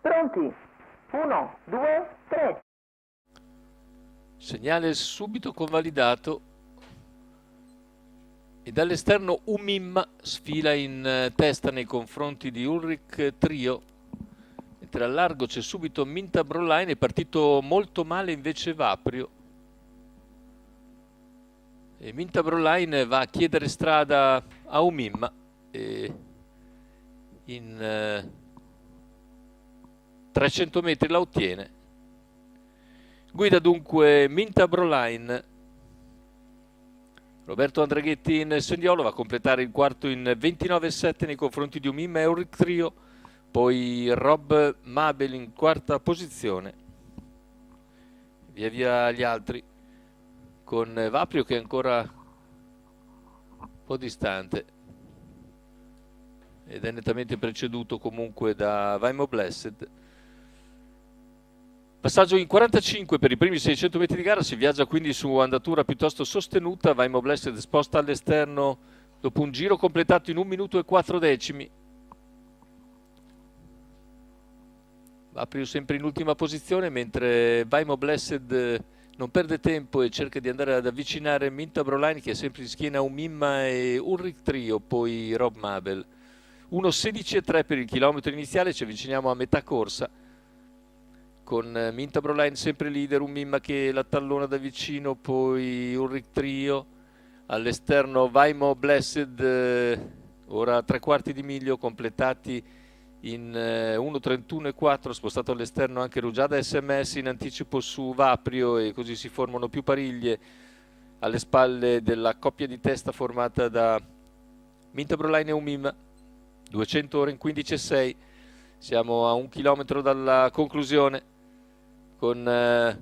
Pronti? 1, 2, 3. Segnale subito convalidato e dall'esterno Umim sfila in testa nei confronti di Ulrich Trio, mentre al largo c'è subito Minta Broline. È partito molto male invece Vaprio e Minta Broline va a chiedere strada a Umim e in 300 metri la ottiene. Guida dunque Minta Broline. Roberto Andreghetti in Seniolo va a completare il quarto in 29,7 nei confronti di Umim e Ulrich Trio. Poi Rob Mabel in quarta posizione. Via via gli altri, con Vaprio che è ancora un po' distante ed è nettamente preceduto comunque da Vaimo Blessed. Passaggio in 45 per i primi 600 metri di gara, si viaggia quindi su andatura piuttosto sostenuta. Vaimo Blessed sposta all'esterno dopo un giro completato in 1 minuto e 4 decimi. Vaprio sempre in ultima posizione, mentre Vaimo Blessed non perde tempo e cerca di andare ad avvicinare Minta Broline, che è sempre in schiena a Umimma e Ulrich Trio, poi Rob Mabel. 1.16,3 per il chilometro iniziale, ci avviciniamo a metà corsa, con Minta Broline sempre leader, Umimma che la tallona da vicino, poi Ulrich Trio, all'esterno Vaimo Blessed, ora 3/4 di miglio completati in 1.31,4, spostato all'esterno anche Rugiada SMS in anticipo su Vaprio, e così si formano più pariglie alle spalle della coppia di testa formata da Minta Broline e Umimma. 200 ore in 15,6, siamo a 1 chilometro dalla conclusione, con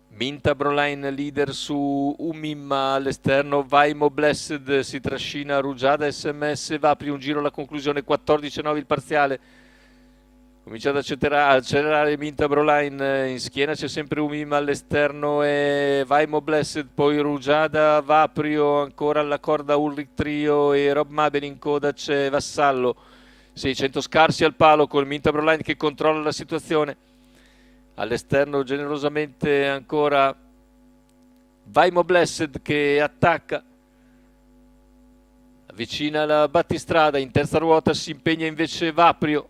Minta Broline leader su Umimma, all'esterno Vaimo Blessed si trascina Rugiada SMS, Vaprio un giro alla conclusione, 14,9 il parziale. Comincia ad accelerare Minta Broline, in schiena c'è sempre Umimma, all'esterno e Vaimo Blessed, poi Rugiada, Vaprio, ancora alla corda Ulrich Trio e Rob Mabel, in coda c'è Vassallo. 600 scarsi al palo con Minta Broline che controlla la situazione. All'esterno generosamente ancora Vaimo Blessed che attacca, avvicina la battistrada, in terza ruota si impegna invece Vaprio.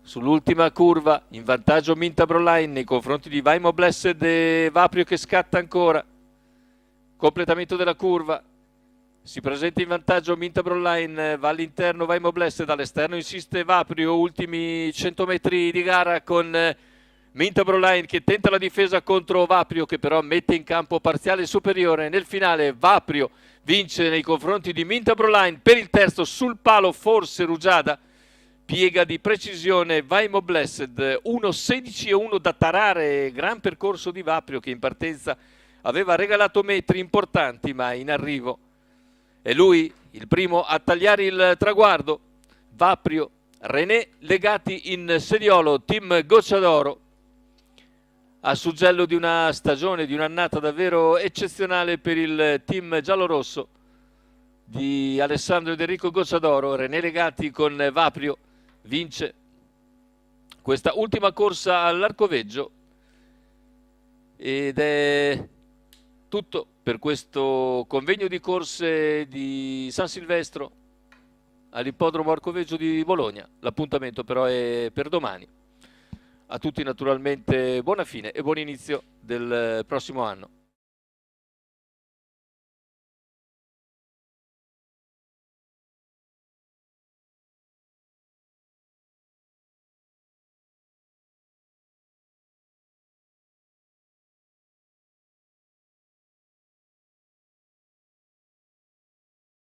Sull'ultima curva in vantaggio Minta Broline nei confronti di Vaimo Blessed e Vaprio che scatta ancora. Completamento della curva, si presenta in vantaggio Minta Broline, va all'interno Vaimo Blessed, all'esterno insiste Vaprio. Ultimi 100 metri di gara con Minta Broline che tenta la difesa contro Vaprio, che però mette in campo parziale superiore. Nel finale Vaprio vince nei confronti di Minta Broline. Per il terzo sul palo forse Rugiada, piega di precisione Vaimo Blessed. 1.16,1 da tarare, gran percorso di Vaprio che in partenza aveva regalato metri importanti, ma in arrivo è lui il primo a tagliare il traguardo. Vaprio, René legati in sediolo, team Gocciadoro, a suggello di una stagione, di un'annata davvero eccezionale per il team giallorosso di Alessandro ed Enrico Gocciadoro. René Legati con Vaprio vince questa ultima corsa all'Arcoveggio ed è tutto per questo convegno di corse di San Silvestro all'ippodromo Arcoveggio di Bologna. L'appuntamento però è per domani. A tutti naturalmente buona fine e buon inizio del prossimo anno.